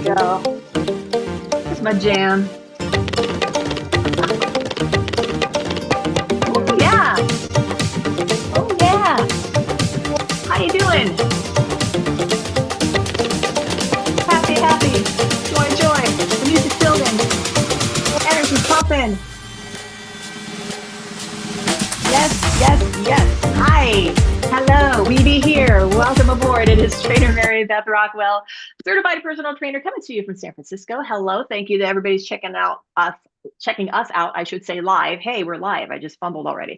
go. It's my jam. Oh yeah. Oh yeah. How you doing? Happy, happy. Joy, joy. The music's building. Energy's pumping. Yes, yes, yes. Hi. Hello. We be here. Welcome aboard. It is Trainer Mary Beth Rockwell, certified personal trainer, coming to you from San Francisco. Hello. Thank you to everybody's checking us out, I should say, live. Hey, we're live. I just fumbled already.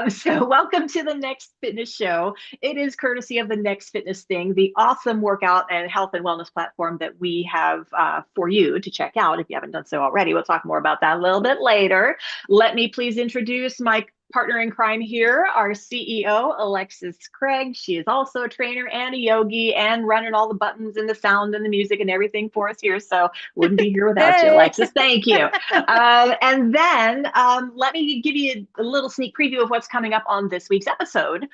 So welcome to the Next Fitness Show. It is courtesy of the Next Fitness Thing, the awesome workout and health and wellness platform that we have for you to check out if you haven't done so already. We'll talk more about that a little bit later. Let me please introduce my partner in crime here, our CEO, Alexis Craig. She is also a trainer and a yogi and running all the buttons and the sound and the music and everything for us here. So wouldn't be here without you, Alexis. Thank you. And then let me give you a little sneak preview of what's coming up on this week's episode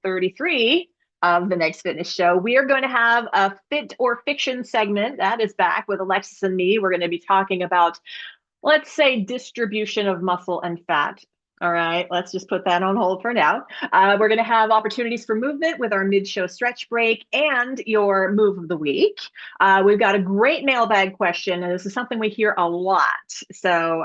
33 of the Next Fitness Show. We are going to have a fit or fiction segment that is back with Alexis and me. We're going to be talking about, let's say, distribution of muscle and fat. All right, let's just put that on hold for now. We're going to have opportunities for movement with our mid-show stretch break and your move of the week. We've got a great mailbag question, and this is something we hear a lot. So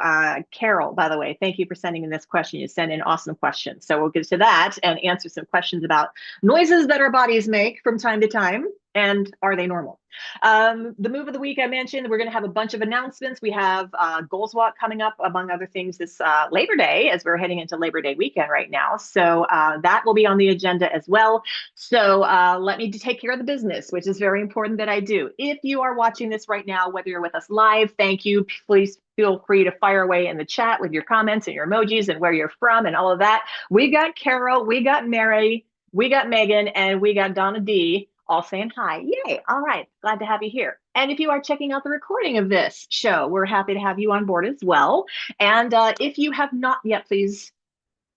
Carol, by the way, thank you for sending in this question. You send in awesome questions. So we'll get to that and answer some questions about noises that our bodies make from time to time. And are they normal? The move of the week I mentioned, we're going to have a bunch of announcements. We have Goals Walk coming up, among other things, this Labor Day, as we're heading into Labor Day weekend right now. So that will be on the agenda as well. So let me take care of the business, which is very important that I do. If you are watching this right now, whether you're with us live, thank you. Please feel free to fire away in the chat with your comments and your emojis and where you're from and all of that. We got Carol, we got Mary, we got Megan, and we got Donna D all saying hi. Yay. All right. Glad to have you here. And if you are checking out the recording of this show, we're happy to have you on board as well. And if you have not yet, please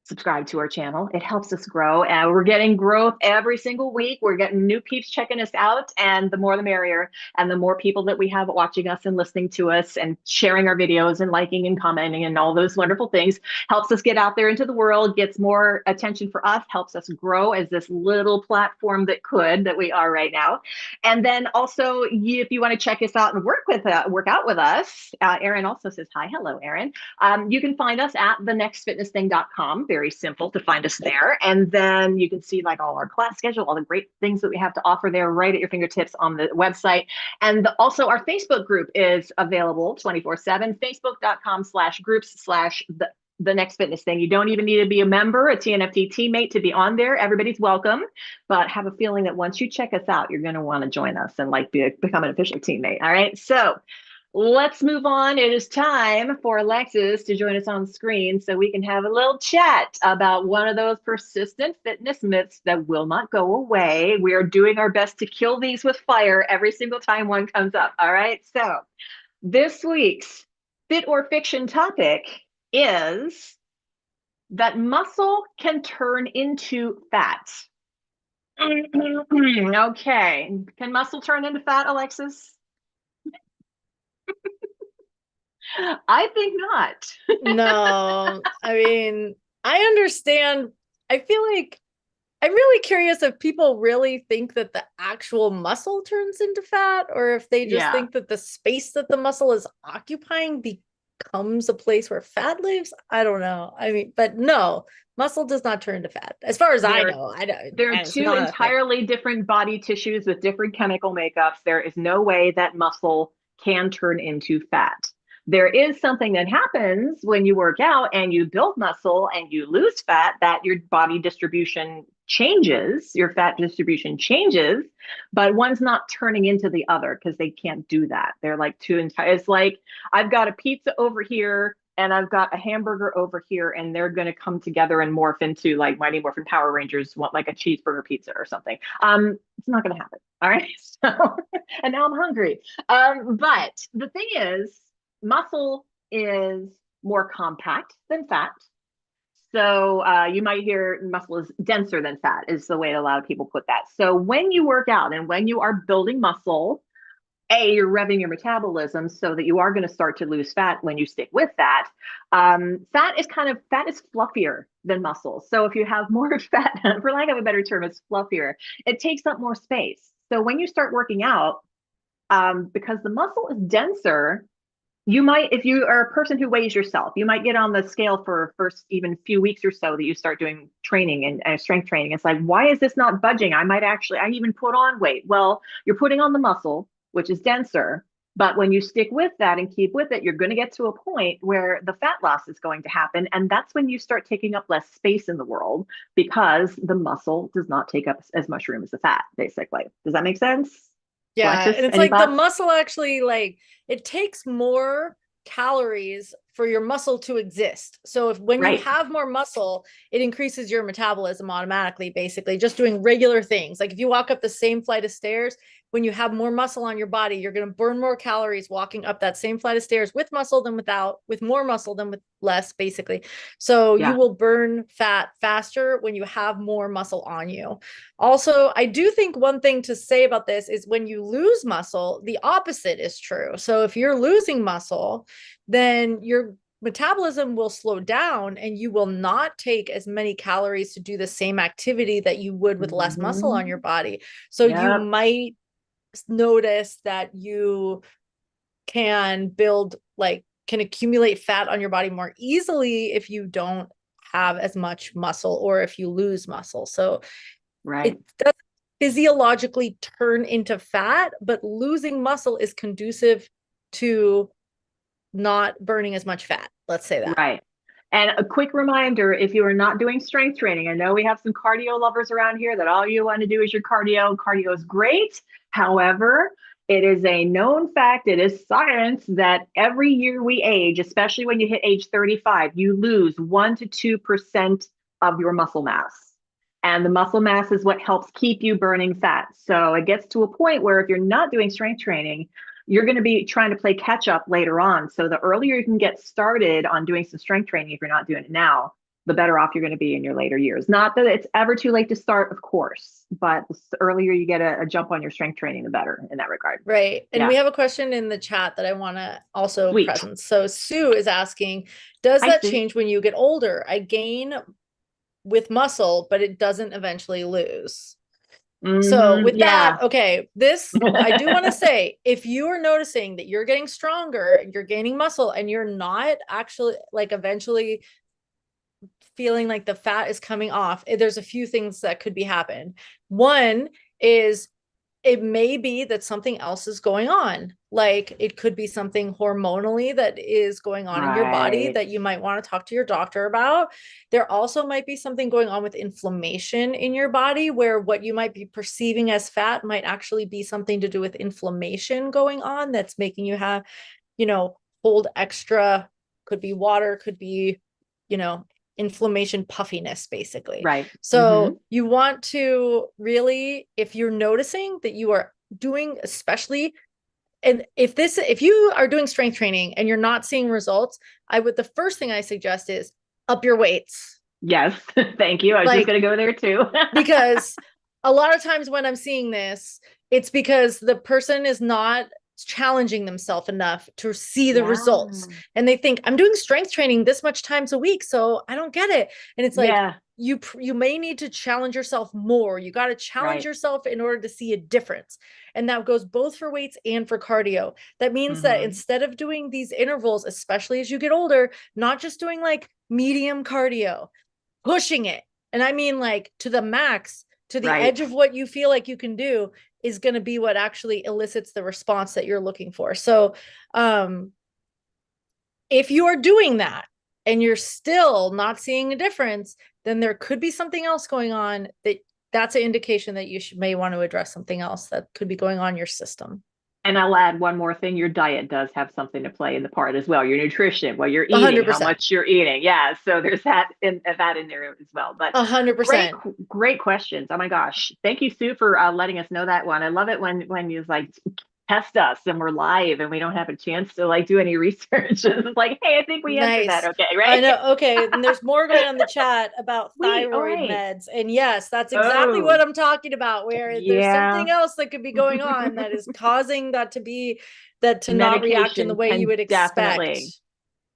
subscribe to our channel. It helps us grow, and we're getting growth every single week. We're getting new peeps checking us out, and the more the merrier. And the more people that we have watching us and listening to us and sharing our videos and liking and commenting and all those wonderful things helps us get out there into the world, gets more attention for us, helps us grow as this little platform that we are right now. And then also, if you want to check us out and work out with us, Erin also says hi. Hello, Erin. You can find us at thenextfitnessthing.com. Very simple to find us there. And then you can see like all our class schedule, all the great things that we have to offer there right at your fingertips on the website. And also our Facebook group is available 24/7, facebook.com/groups/the Next Fitness Thing. You don't even need to be a member, a TNFT teammate to be on there. Everybody's welcome, but have a feeling that once you check us out, you're going to want to join us and become an official teammate. All right. So let's move on. It is time for Alexis to join us on screen so we can have a little chat about one of those persistent fitness myths that will not go away. We are doing our best to kill these with fire every single time one comes up. All right. So this week's fit or fiction topic is that muscle can turn into fat. Okay. Can muscle turn into fat, Alexis? I think not. No, I mean, I understand. I feel like I'm really curious if people really think that the actual muscle turns into fat, or if they just think that the space that the muscle is occupying becomes a place where fat lives. I don't know. I mean, but no, muscle does not turn to fat. As far as I know, there are two entirely different body tissues with different chemical makeups. There is no way that muscle can turn into fat. There is something that happens when you work out and you build muscle and you lose fat, that your body distribution changes, your fat distribution changes, but one's not turning into the other because they can't do that. They're like two entire, it's like I've got a pizza over here and I've got a hamburger over here, and they're going to come together and morph into like Mighty Morphin Power Rangers want like a cheeseburger pizza or something. It's not going to happen. All right. So, and now I'm hungry. But the thing is, muscle is more compact than fat. So you might hear muscle is denser than fat is the way a lot of people put that. So when you work out and when you are building muscle, you're revving your metabolism so that you are going to start to lose fat when you stick with that. Fat is fluffier than muscle. So if you have more fat, for lack of a better term, it's fluffier. It takes up more space. So when you start working out, because the muscle is denser, you might, if you are a person who weighs yourself, you might get on the scale for first even few weeks or so that you start doing training and strength training. It's like, why is this not budging? I even put on weight. Well, you're putting on the muscle, which is denser. But when you stick with that and keep with it, you're going to get to a point where the fat loss is going to happen. And that's when you start taking up less space in the world because the muscle does not take up as much room as the fat, basically. Does that make sense? Yeah. Alexis, and it's like thoughts? The muscle actually, like, it takes more calories for your muscle to exist. So when you have more muscle, it increases your metabolism automatically, basically just doing regular things. Like if you walk up the same flight of stairs, when you have more muscle on your body, you're going to burn more calories walking up that same flight of stairs with muscle than without, with more muscle than with less, basically. So you will burn fat faster when you have more muscle on you. Also, I do think one thing to say about this is when you lose muscle, the opposite is true. So if you're losing muscle, then your metabolism will slow down and you will not take as many calories to do the same activity that you would with less muscle on your body. So you might notice that you can accumulate fat on your body more easily if you don't have as much muscle or if you lose muscle. So it does physiologically turn into fat, but losing muscle is conducive to not burning as much fat. Let's say that. Right. And a quick reminder, if you are not doing strength training, I know we have some cardio lovers around here that all you want to do is your cardio. Cardio is great. However, it is a known fact, it is science, that every year we age, especially when you hit age 35, you lose 1 to 2% of your muscle mass. And the muscle mass is what helps keep you burning fat. So it gets to a point where if you're not doing strength training, you're going to be trying to play catch up later on. So the earlier you can get started on doing some strength training, if you're not doing it now, the better off you're going to be in your later years. Not that it's ever too late to start, of course, but the earlier you get a jump on your strength training, the better in that regard. Right. And we have a question in the chat that I want to also present. So Sue is asking, does that change when you get older? I gain with muscle, but it doesn't eventually lose. So with that, okay, this, I do want to say, if you are noticing that you're getting stronger, you're gaining muscle, and you're not actually eventually feeling like the fat is coming off, there's a few things that could be happening. One is it may be that something else is going on. Like it could be something hormonally that is going on in your body that you might want to talk to your doctor about. There also might be something going on with inflammation in your body where what you might be perceiving as fat might actually be something to do with inflammation going on that's making you have, hold extra, could be water, could be, inflammation puffiness, basically. Right. So you want to really, if you're noticing that you are doing, especially, and if you are doing strength training and you're not seeing results, the first thing I suggest is up your weights. Yes. Thank you. I was just going to go there too. Because a lot of times when I'm seeing this, it's because the person is not challenging themselves enough to see the results, and they think I'm doing strength training this much times a week, so I don't get it. And it's like, you may need to challenge yourself more. You got to challenge yourself in order to see a difference. And that goes both for weights and for cardio. That means that instead of doing these intervals, especially as you get older, not just doing like medium cardio, pushing it, and I mean like to the max, to the edge of what you feel like you can do, is going to be what actually elicits the response that you're looking for. So if you are doing that and you're still not seeing a difference, then there could be something else going on that's an indication that you may want to address something else that could be going on in your system. And I'll add one more thing. Your diet does have something to play in the part as well. Your nutrition, what you're eating, 100%. How much you're eating. Yeah. So there's that in there as well. But 100%. Great questions. Oh my gosh. Thank you, Sue, for letting us know that one. I love it when you test us and we're live and we don't have a chance to like do any research. It's like, hey, I think we answered that okay, right? I know. Okay. And there's more going on in the chat about thyroid meds. And yes, that's exactly what I'm talking about, where there's something else that could be going on that is causing that to not react in the way you would expect. Definitely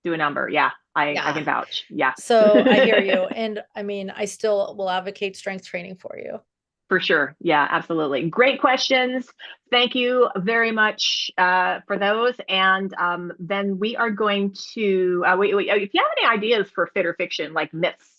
do a number. Yeah. I can vouch. Yeah. So I hear you. And I mean, I still will advocate strength training for you. For sure. Yeah, absolutely. Great questions. Thank you very much for those. And then we are going to, if you have any ideas for fit or fiction, like myths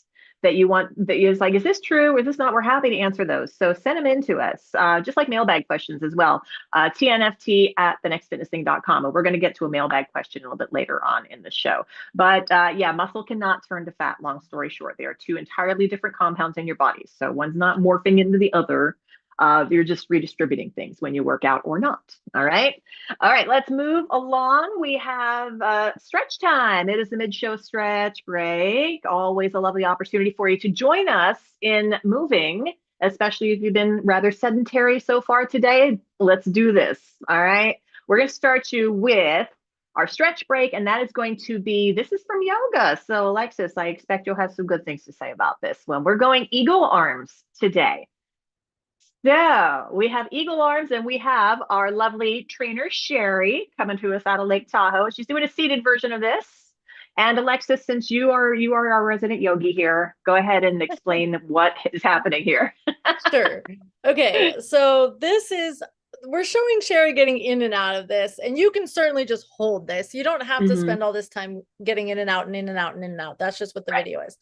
that you want, that is like, is this true? Or is this not? We're happy to answer those. So send them in to us, just like mailbag questions as well. TNFT at thenextfitnessthing.com. And we're going to get to a mailbag question a little bit later on in the show. But yeah, muscle cannot turn to fat. Long story short, they are two entirely different compounds in your body. So one's not morphing into the other. You're just redistributing things when you work out or not. All right. All right. Let's move along. We have stretch time. It is the mid-show stretch break. Always a lovely opportunity for you to join us in moving, especially if you've been rather sedentary so far today. Let's do this. All right. We're going to start you with our stretch break, and that is going to be, this is from yoga. So Alexis, I expect you'll have some good things to say about this one. We're going eagle arms today. So we have eagle arms, and we have our lovely trainer, Sherry, coming to us out of Lake Tahoe. She's doing a seated version of this. And Alexis, since you are our resident yogi here, go ahead and explain what is happening here. Sure. Okay. So we're showing Sherry getting in and out of this, and you can certainly just hold this. You don't have to spend all this time getting in and out and in and out and in and out. That's just what the video is.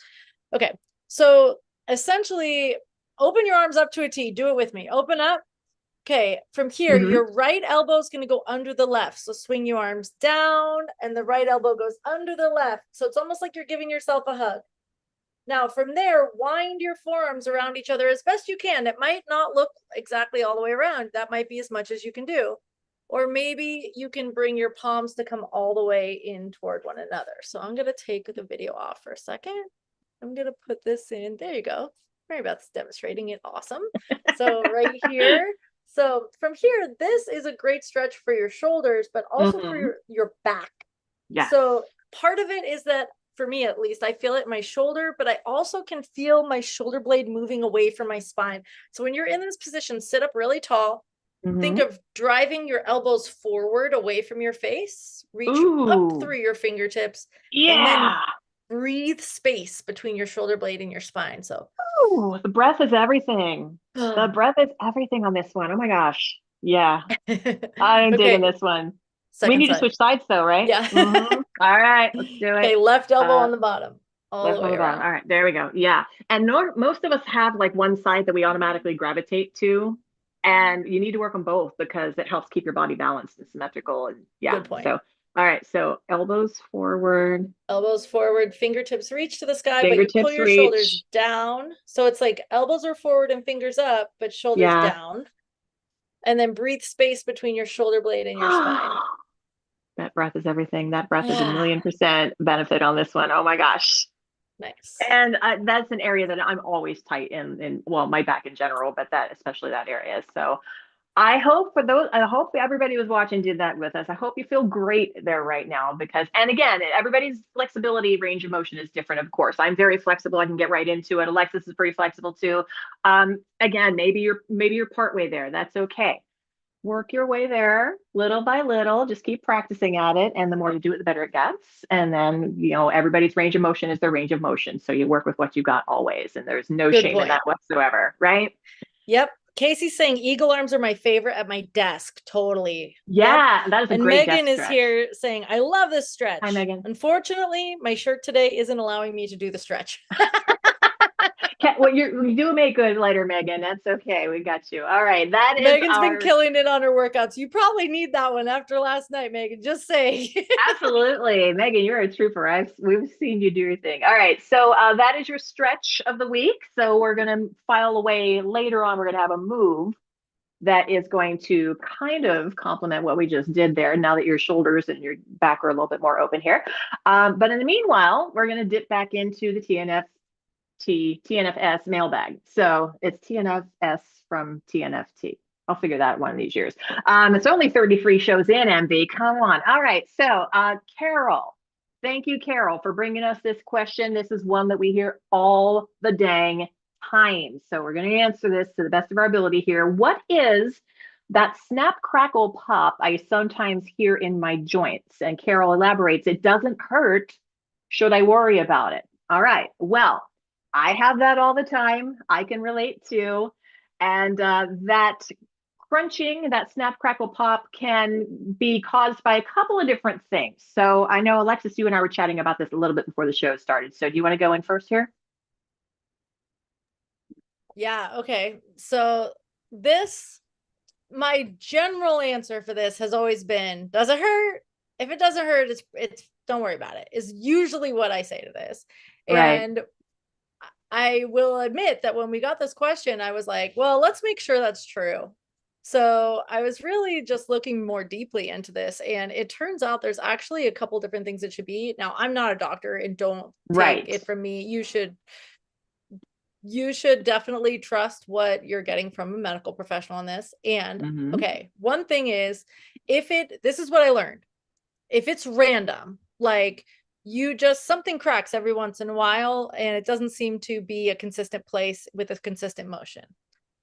Okay. So essentially, open your arms up to a T. Do it with me. Open up. Okay. From here, your right elbow is going to go under the left. So swing your arms down, and the right elbow goes under the left. So it's almost like you're giving yourself a hug. Now, from there, wind your forearms around each other as best you can. It might not look exactly all the way around. That might be as much as you can do. Or maybe you can bring your palms to come all the way in toward one another. So I'm going to take the video off for a second. I'm going to put this in. There you go. Mary Beth's demonstrating it. Awesome. So right here. So from here, this is a great stretch for your shoulders, but also for your back. Yeah. So part of it is that, for me at least, I feel it in my shoulder, but I also can feel my shoulder blade moving away from my spine. So when you're in this position, sit up really tall. Think of driving your elbows forward away from your face. Reach up through your fingertips. And then breathe space between your shoulder blade and your spine. So the breath is everything. The breath is everything on this one. Oh my gosh. Yeah. I'm digging this one. We need to switch sides though, right? Yeah. All right, let's do it. Okay, left elbow on the bottom. Left on the bottom. All right, there we go. Yeah. And most of us have like one side that we automatically gravitate to. And you need to work on both because it helps keep your body balanced and symmetrical. And yeah. Good point. So all right, so elbows forward. Elbows forward, fingertips reach to the sky, but you pull your shoulders down. So it's like elbows are forward and fingers up, but shoulders down. And then breathe space between your shoulder blade and your spine. That breath is everything. That breath is 1,000,000% benefit on this one. Oh my gosh. Nice. And that's an area that I'm always tight in, well, my back in general, but especially that area. So I hope everybody who's watching did that with us. I hope you feel great there right now because, and again, everybody's flexibility range of motion is different, of course. I'm very flexible. I can get right into it. Alexis is pretty flexible too. Again, maybe you're partway there. That's okay. Work your way there little by little. Just keep practicing at it. And the more you do it, the better it gets. And then, everybody's range of motion is their range of motion. So you work with what you got always. And there's no shame in that whatsoever. Right? Yep. Casey's saying eagle arms are my favorite at my desk. Totally. Yeah. That is a great Megan is here saying, I love this stretch. Hi, Megan. Unfortunately, my shirt today isn't allowing me to do the stretch. Well, you do make good later, Megan. That's okay. We got you. All right. Megan's been killing it on her workouts. You probably need that one after last night, Megan. Just say. Absolutely. Megan, you're a trooper. We've seen you do your thing. All right. So that is your stretch of the week. So we're going to file away later on. We're going to have a move that is going to kind of complement what we just did there. Now that your shoulders and your back are a little bit more open here. But in the meanwhile, we're going to dip back into the TNFS mailbag. So it's TNFS from TNFT. I'll figure that one of these years. It's only 33 shows in, MB. Come on. All right. So, Carol, thank you, Carol, for bringing us this question. This is one that we hear all the dang time. So we're going to answer this to the best of our ability here. What is that snap, crackle, pop I sometimes hear in my joints? And Carol elaborates, it doesn't hurt. Should I worry about it? All right. Well, I have that all the time. I can relate to. And that crunching, that snap, crackle, pop can be caused by a couple of different things. So I know, Alexis, you and I were chatting about this a little bit before the show started. So do you want to go in first here? Yeah, okay. So my general answer for this has always been, does it hurt? If it doesn't hurt, it's don't worry about it, is usually what I say to this. Right. And I will admit that when we got this question, I was like, well, let's make sure that's true. So I was really just looking more deeply into this, and it turns out there's actually a couple different things it should be. Now, I'm not a doctor, and don't take it from me. You should definitely trust what you're getting from a medical professional on this. And okay, one thing is, this is what I learned. If it's random, like something cracks every once in a while and it doesn't seem to be a consistent place with a consistent motion,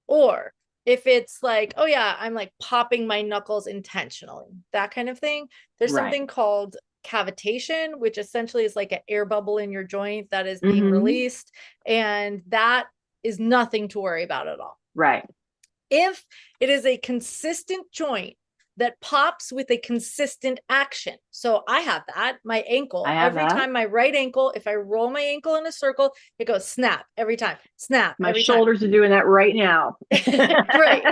or if it's like, oh yeah, I'm like popping my knuckles intentionally, that kind of thing, there's something called cavitation, which essentially is like an air bubble in your joint that is being released, and that is nothing to worry about at all. Right. If it is a consistent joint that pops with a consistent action. So I have that. My ankle, every time my right ankle, if I roll my ankle in a circle, it goes snap every time. Snap. My shoulders are doing that right now. Great.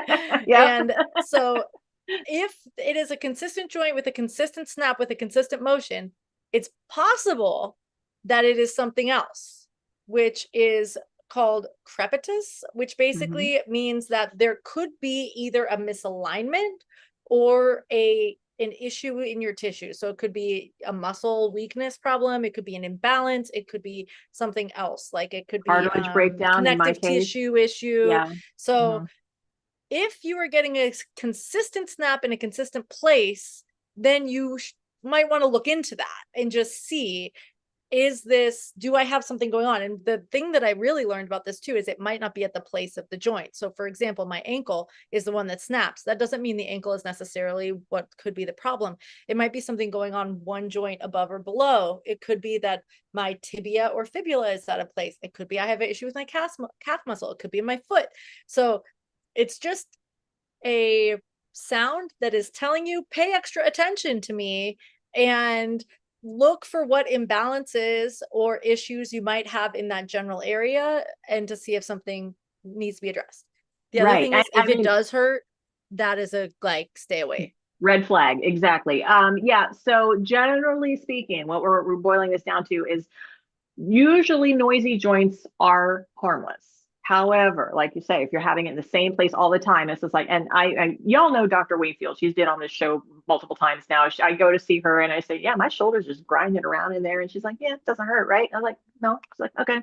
And so if it is a consistent joint with a consistent snap with a consistent motion, it's possible that it is something else, which is called crepitus, which basically means that there could be either a misalignment or an issue in your tissue. So it could be a muscle weakness problem. It could be an imbalance. It could be something else. Like it could be cartilage breakdown, connective tissue issue. So if you are getting a consistent snap in a consistent place, then you might want to look into that and just see, do I have something going on? And the thing that I really learned about this too is it might not be at the place of the joint. So for example, my ankle is the one that snaps. That doesn't mean the ankle is necessarily what could be the problem. It might be something going on one joint above or below. It could be that my tibia or fibula is out of place. It could be I have an issue with my calf muscle. It could be in my foot. So it's just a sound that is telling you, pay extra attention to me and look for what imbalances or issues you might have in that general area, and to see if something needs to be addressed. The other thing is, if it does hurt, that is a stay away. Red flag. Exactly. Yeah. So generally speaking, what we're boiling this down to is usually noisy joints are harmless. However, like you say, if you're having it in the same place all the time, it's just like, and y'all know Dr. Wakefield, she's been on this show multiple times now. I go to see her and I say, yeah, my shoulder's just grinding around in there. And she's like, yeah, it doesn't hurt, right? I'm like, no. It's like, okay.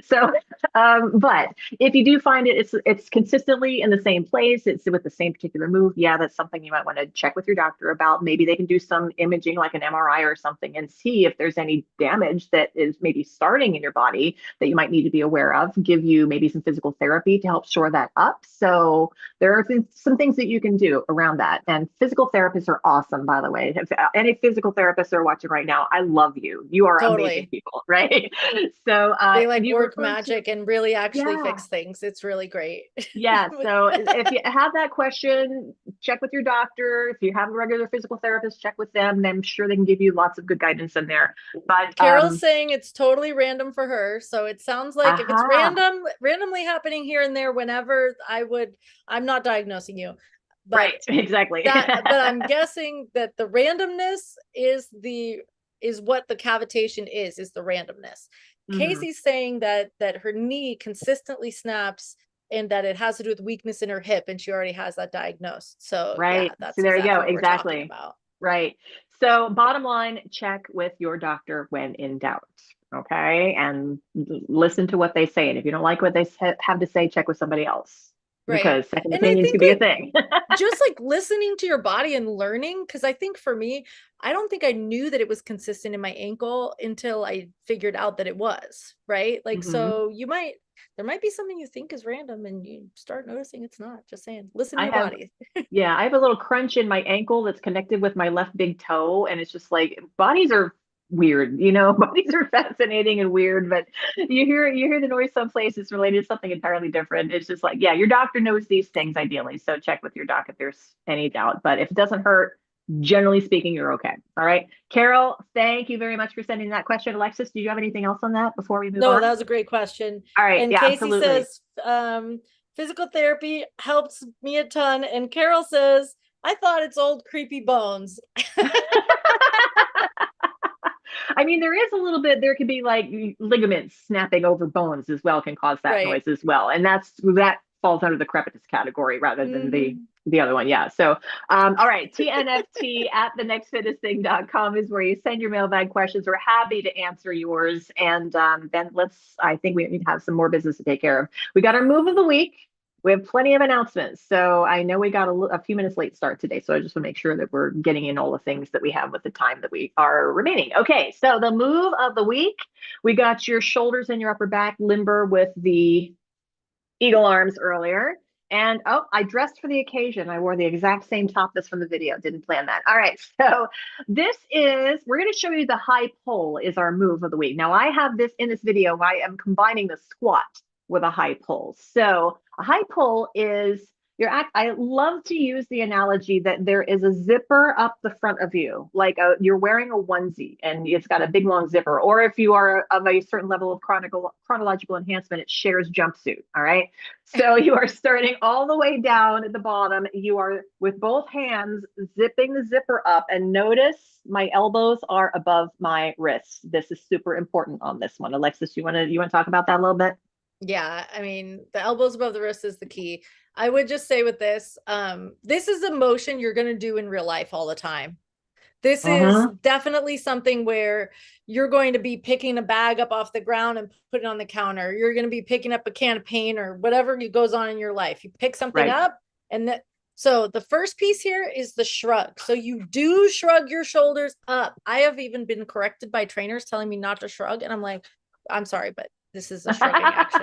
So, but if you do find it's consistently in the same place, it's with the same particular move, yeah, that's something you might want to check with your doctor about. Maybe they can do some imaging, like an MRI or something, and see if there's any damage that is maybe starting in your body that you might need to be aware of, give you maybe some physical therapy to help shore that up. So there are some things that you can do around that. And physical therapists are awesome, by the way. If any physical therapists are watching right now, I love you. You are amazing people, right? So they work magic and really actually fix things. It's really great. Yeah. So if you have that question, check with your doctor. If you have a regular physical therapist, check with them. I'm sure they can give you lots of good guidance in there. But Carol's saying it's totally random for her. So it sounds like if it's randomly happening here and there, whenever, I'm not diagnosing you. But right. Exactly. But I'm guessing that the randomness is what the cavitation is the randomness. Casey's saying that her knee consistently snaps and that it has to do with weakness in her hip, and she already has that diagnosed. So right. that's so there exactly you go. Exactly. Right. So bottom line, check with your doctor when in doubt. Okay. And listen to what they say. And if you don't like what they have to say, check with somebody else. because second opinions could be a thing. Just like listening to your body and learning, because I think for me, I don't think I knew that it was consistent in my ankle until I figured out that it was, right? Like, so there might be something you think is random and you start noticing it's not. Just saying, listen to your body. Yeah, I have a little crunch in my ankle that's connected with my left big toe. And it's just like bodies are weird, bodies are fascinating and weird, but you hear the noise someplace it's related to something entirely different. It's just like, yeah, your doctor knows these things ideally. So check with your doc if there's any doubt. But if it doesn't hurt, generally speaking, you're okay. All right. Carol, thank you very much for sending that question. Alexis, do you have anything else on that before we move on? No, that was a great question. All right. And yeah, Casey absolutely. says, physical therapy helps me a ton. And Carol says, I thought it's old creepy bones. I mean, there is a little bit, there could be like ligaments snapping over bones as well, can cause that noise as well. And that falls under the crepitus category rather than the other one. Yeah. So, all right. TNFT at thenextfitnessthing.com is where you send your mailbag questions. We're happy to answer yours. And then I think we need to have some more business to take care of. We got our move of the week. We have plenty of announcements. So I know we got a few minutes late start today. So I just want to make sure that we're getting in all the things that we have with the time that we are remaining. Okay. So the move of the week, we got your shoulders and your upper back limber with the eagle arms earlier. And I dressed for the occasion. I wore the exact same top that's from the video. Didn't plan that. All right. So we're going to show you the high pull is our move of the week. Now I have this in this video. I am combining the squat with a high pull. So a high pull is I love to use the analogy that there is a zipper up the front of you, like you're wearing a onesie and it's got a big long zipper. Or if you are of a certain level of chronological enhancement, it shares jumpsuit. All right. So you are starting all the way down at the bottom. You are with both hands zipping the zipper up, and notice my elbows are above my wrists. This is super important on this one. Alexis, you want to talk about that a little bit? Yeah, I mean, the elbows above the wrist is the key. I would just say with this is a motion you're going to do in real life all the time. This is definitely something where you're going to be picking a bag up off the ground and put it on the counter. You're going to be picking up a can of paint or whatever goes on in your life. You pick something up, and so the first piece here is the shrug. So you do shrug your shoulders up. I have even been corrected by trainers telling me not to shrug, and I'm like, I'm sorry, but this is a shrugging action.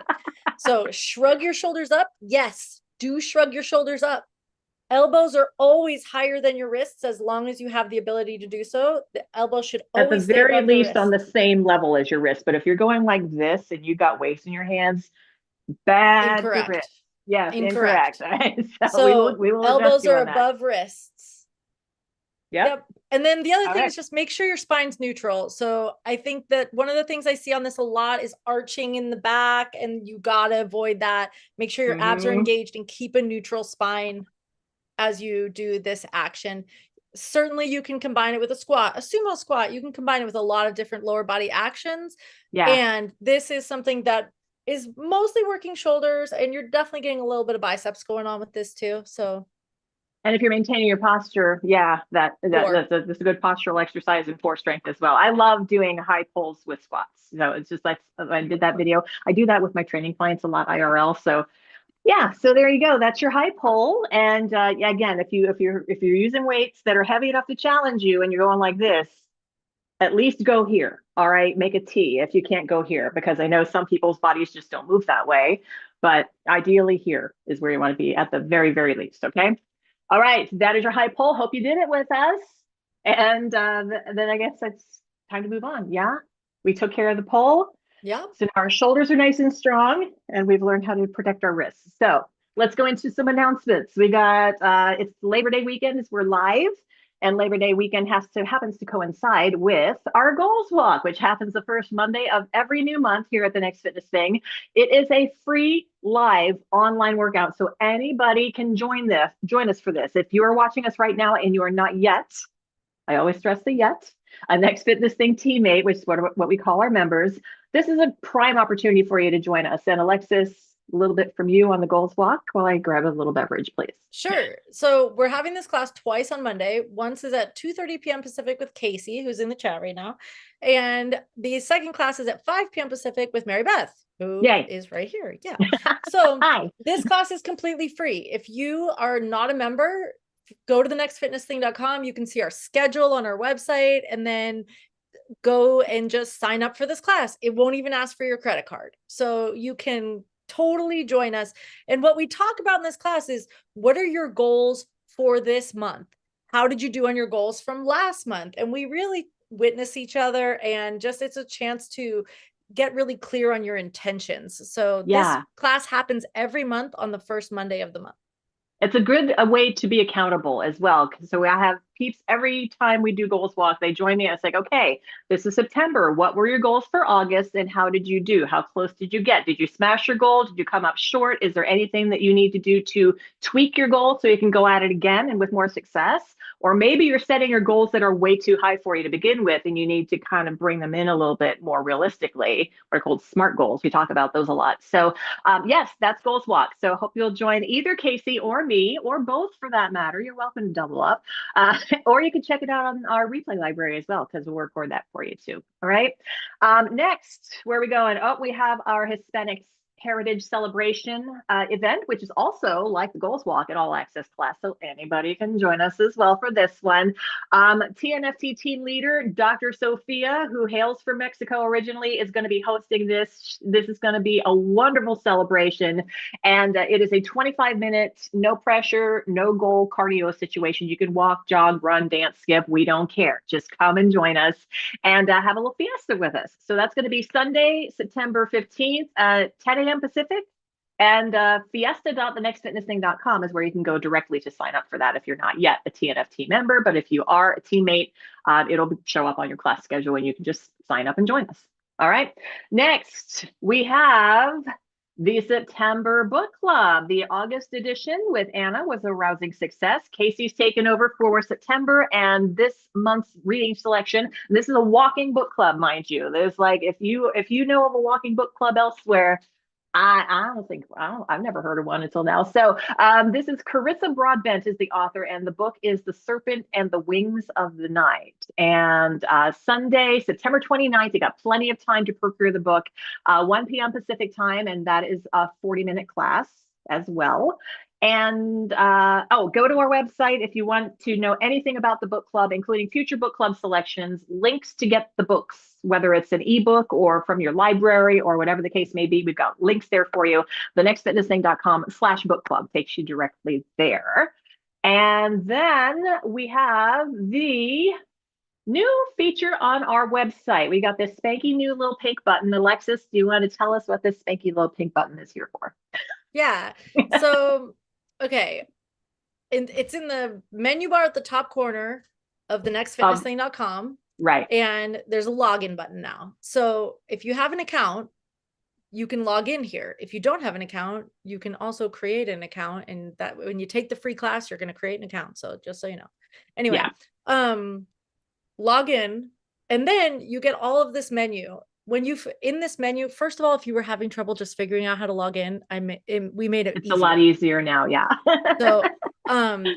So shrug your shoulders up. Yes, do shrug your shoulders up. Elbows are always higher than your wrists as long as you have the ability to do so. The elbow should always at the very least on the same level as your wrist. But if you're going like this and you got weights in your hands, bad. Incorrect. Yes, incorrect. So we will elbows are above wrists. Yep. And then the other thing is just make sure your spine's neutral. So I think that one of the things I see on this a lot is arching in the back, and you gotta avoid that. Make sure your abs are engaged and keep a neutral spine as you do this action. Certainly you can combine it with a squat, a sumo squat. You can combine it with a lot of different lower body actions. Yeah. And this is something that is mostly working shoulders, and you're definitely getting a little bit of biceps going on with this too. So. And if you're maintaining your posture, that's a good postural exercise and core strength as well. I love doing high pulls with squats. So it's just like I did that video. I do that with my training clients a lot IRL. So yeah, so there you go. That's your high pull. And again, if you're using weights that are heavy enough to challenge you and you're going like this, at least go here. All right, make a T if you can't go here, because I know some people's bodies just don't move that way. But ideally, here is where you want to be at the very, very least. Okay. All right, that is your high pull. Hope you did it with us. And then I guess it's time to move on. Yeah, we took care of the pull. Yeah. So now our shoulders are nice and strong, and we've learned how to protect our wrists. So let's go into some announcements. We got it's Labor Day weekend. We're live, and Labor Day weekend happens to coincide with our goals walk, which happens the first Monday of every new month here at the Next Fitness Thing. It is a free live online workout, so anybody can join us for this. If you are watching us right now and you are not yet, I always stress the yet, a Next Fitness Thing teammate, which is what we call our members, this is a prime opportunity for you to join us. And Alexis, a little bit from you on the goals walk while I grab a little beverage, please. Sure. So we're having this class twice on Monday. Once is at 2:30 p.m. Pacific with Casey, who's in the chat right now. And the second class is at 5 p.m. Pacific with Mary Beth, who is right here. Yeah. So Hi. This class is completely free. If you are not a member, go to thenextfitnessthing.com. You can see our schedule on our website, and then go and just sign up for this class. It won't even ask for your credit card. So you can totally join us. And what we talk about in this class is, what are your goals for this month? How did you do on your goals from last month? And we really witness each other, and just, it's a chance to get really clear on your intentions. So this class happens every month on the first Monday of the month. It's a good way to be accountable as well. So I have peeps every time we do goals walk, they join me. And it's like, okay, this is September. What were your goals for August and how did you do? How close did you get? Did you smash your goal? Did you come up short? Is there anything that you need to do to tweak your goal so you can go at it again and with more success? Or maybe you're setting your goals that are way too high for you to begin with, and you need to kind of bring them in a little bit more realistically. What are called SMART goals. We talk about those a lot. So yes, that's Goals Walk. So hope you'll join either Casey or me, or both for that matter. You're welcome to double up. Or you can check it out on our replay library as well, because we'll record that for you too. All right. Next, where are we going? Oh, we have our Hispanic Heritage Celebration event, which is also like the Goals Walk, an all access class. So anybody can join us as well for this one. TNFT Team Leader, Dr. Sofia, who hails from Mexico originally, is going to be hosting this. This is going to be a wonderful celebration. And it is a 25-minute, no pressure, no goal cardio situation. You can walk, jog, run, dance, skip. We don't care. Just come and join us and have a little fiesta with us. So that's going to be Sunday, September 15th, 10 a.m. Pacific. And fiesta.thenextfitnessthing.com is where you can go directly to sign up for that if you're not yet a TNFT member. But if you are a teammate, it'll show up on your class schedule and you can just sign up and join us. All right. Next, we have the September Book Club. The August edition with Anna was a rousing success. Casey's taken over for September, and this month's reading selection. This is a walking book club, mind you. There's like, if you know of a walking book club elsewhere, I've never heard of one until now. So this is Carissa Broadbent is the author, and the book is The Serpent and the Wings of the Night. And Sunday, September 29th, you got plenty of time to procure the book, 1 p.m. Pacific time, and that is a 40-minute class as well. And go to our website if you want to know anything about the book club, including future book club selections, links to get the books, whether it's an ebook or from your library or whatever the case may be. We've got links there for you. thenextfitnessthing.com/book club takes you directly there. And then we have the new feature on our website. We got this spanky new little pink button. Alexis, do you want to tell us what this spanky little pink button is here for? Yeah. So, okay. And it's in the menu bar at the top corner of thenextfitnessthing.com. Right. And there's a login button now. So if you have an account, you can log in here. If you don't have an account, you can also create an account. And that when you take the free class, you're going to create an account. So just so you know. Anyway, log in, and then you get all of this menu. When you in this menu, first of all, if you were having trouble just figuring out how to log in, we made it a lot easier now. Yeah. So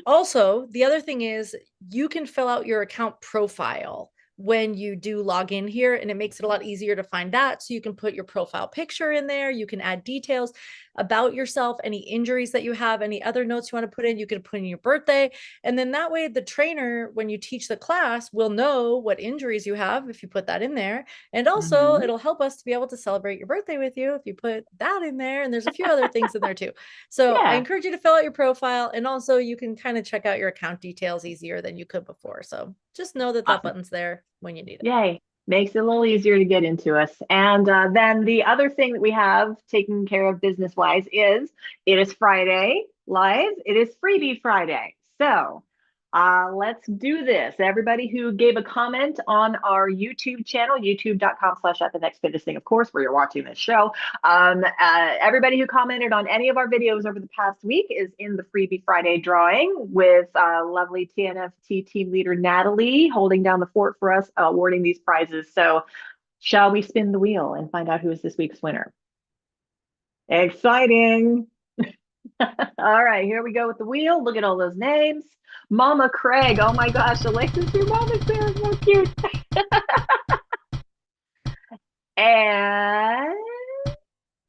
also the other thing is you can fill out your account profile when you do log in here, and it makes it a lot easier to find that. So you can put your profile picture in there. You can add details about yourself, any injuries that you have, any other notes you want to put in, you can put in your birthday. And then that way the trainer, when you teach the class, will know what injuries you have if you put that in there. And also it'll help us to be able to celebrate your birthday with you if you put that in there. And there's a few other things in there too. So I encourage you to fill out your profile, and also you can kind of check out your account details easier than you could before. So just know that that button's there when you need it. Yay. Makes it a little easier to get into us. And then the other thing that we have taken care of business-wise is it is Friday live. It is Freebie Friday. So let's do this. Everybody who gave a comment on our YouTube channel, youtube.com/@thenextfitnessthing, of course, where you're watching this show. Everybody who commented on any of our videos over the past week is in the Freebie Friday drawing with lovely TNFT team leader Natalie holding down the fort for us, awarding these prizes. So shall we spin the wheel and find out who is this week's winner? Exciting. All right, here we go with the wheel. Look at all those names. Mama Craig. Oh my gosh, Alexis, your mom is there. So cute. And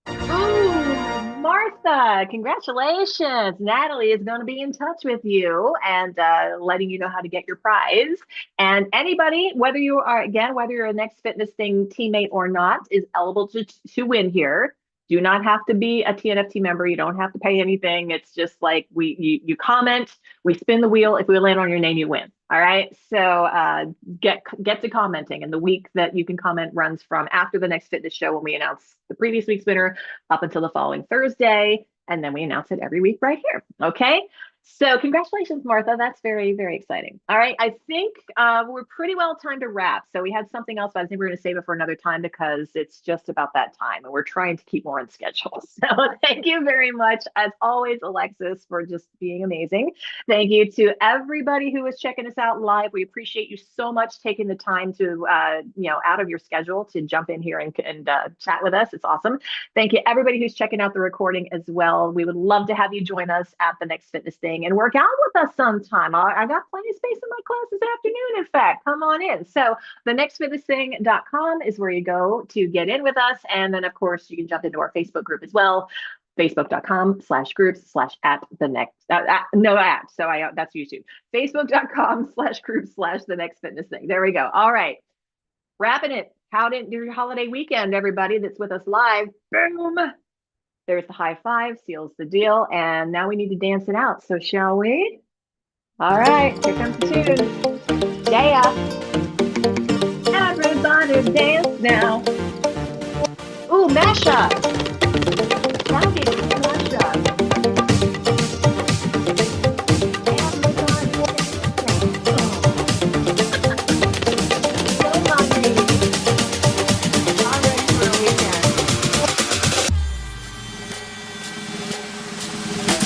ooh, Martha, congratulations. Natalie is going to be in touch with you and letting you know how to get your prize. And anybody, whether you're a Next Fitness Thing teammate or not, is eligible to win here. Do not have to be a TNFT member. You don't have to pay anything. It's just like you comment, we spin the wheel. If we land on your name, you win. All right. So get to commenting. And the week that you can comment runs from after the Next Fitness show when we announce the previous week's winner up until the following Thursday. And then we announce it every week right here. Okay. So congratulations, Martha. That's very, very exciting. All right. I think we're pretty well timed to wrap. So we had something else, but I think we're going to save it for another time because it's just about that time and we're trying to keep more on schedule. So thank you very much, as always, Alexis, for just being amazing. Thank you to everybody who is checking us out live. We appreciate you so much taking the time to, out of your schedule to jump in here and chat with us. It's awesome. Thank you, everybody who's checking out the recording as well. We would love to have you join us at the Next Fitness Thing and work out with us sometime. I got plenty of space in my class this afternoon, in fact. Come on in. So the nextfitnessthing.com is where you go to get in with us. And then, of course, you can jump into our Facebook group as well. Facebook.com/groups/at the next, no at. So that's YouTube. Facebook.com/groups/the Next Fitness Thing. There we go. All right. Wrapping it. How did your holiday weekend, everybody that's with us live? Boom. There's the high five, seals the deal. And now we need to dance it out. So shall we? All right, here comes the tune. Yeah. Everybody dance now. Ooh, mashup.